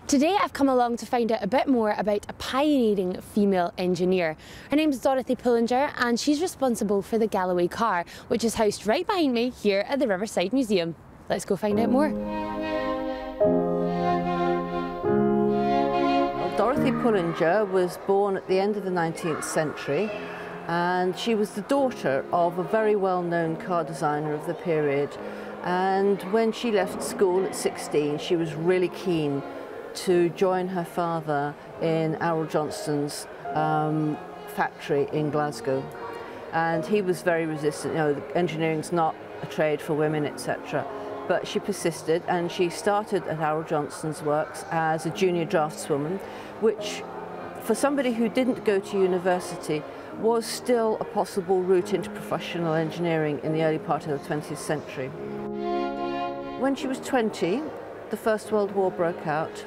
Today I've come along to find out a bit more about a pioneering female engineer. Her name's Dorothée Pullinger and she's responsible for the Galloway car, which is housed right behind me here at the Riverside Museum. Let's go find out more. Dorothée Pullinger was born at the end of the 19th century, and she was the daughter of a very well-known car designer of the period. And when she left school at 16, she was really keen to join her father in Johnson's factory in Glasgow. And he was very resistant. You know, engineering's not a trade for women, etc. But she persisted, and she started at Johnson's works as a junior draftswoman, which for somebody who didn't go to university was still a possible route into professional engineering in the early part of the 20th century. When she was 20, the First World War broke out,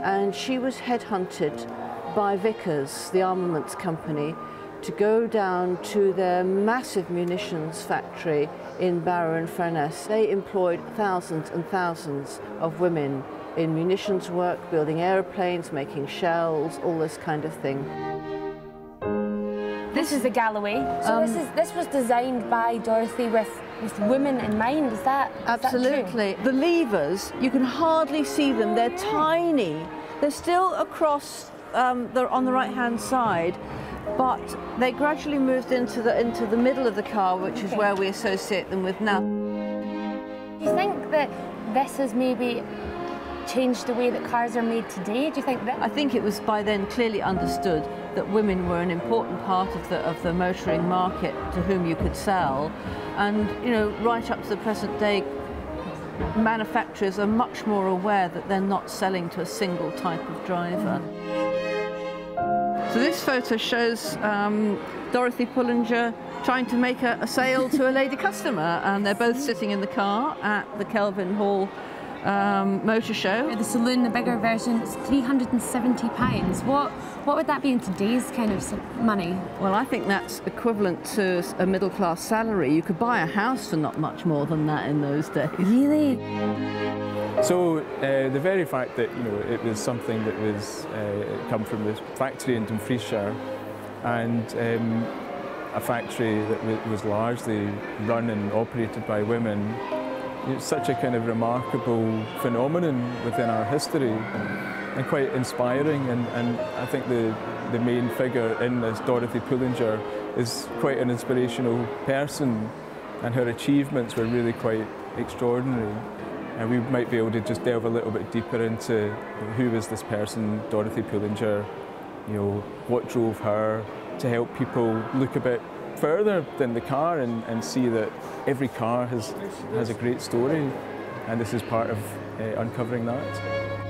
and she was headhunted by Vickers, the armaments company, to go down to their massive munitions factory in Barrow-in-Furness. They employed thousands and thousands of women in munitions work, building aeroplanes, making shells, all this kind of thing. This is the Galloway. So this was designed by Dorothée with women in mind, is that Absolutely. Is that true? The levers, you can hardly see them, they're tiny. They're still across, they're on the right-hand side, but they gradually moved into the middle of the car, which is where we associate them with now. Do you think that this has maybe changed the way that cars are made today? Do you think that? I think it was by then clearly understood that women were an important part of the motoring market to whom you could sell, and you know, right up to the present day, manufacturers are much more aware that they're not selling to a single type of driver. So this photo shows Dorothée Pullinger trying to make a sale to a lady customer, and they're both sitting in the car at the Kelvin Hall motor show. The saloon, the bigger version, is £370. What would that be in today's kind of money? Well, I think that's equivalent to a middle-class salary. You could buy a house for not much more than that in those days. Really? So the very fact that it was something that was come from this factory in Dumfriesshire, and a factory that was largely run and operated by women. It's such a kind of remarkable phenomenon within our history, and quite inspiring, and I think the main figure in this, Dorothée Pullinger, is quite an inspirational person, and her achievements were really quite extraordinary. And we might be able to just delve a little bit deeper into who was this person, Dorothée Pullinger, what drove her to help people look a bit further than the car and see that every car has a great story, and this is part of uncovering that.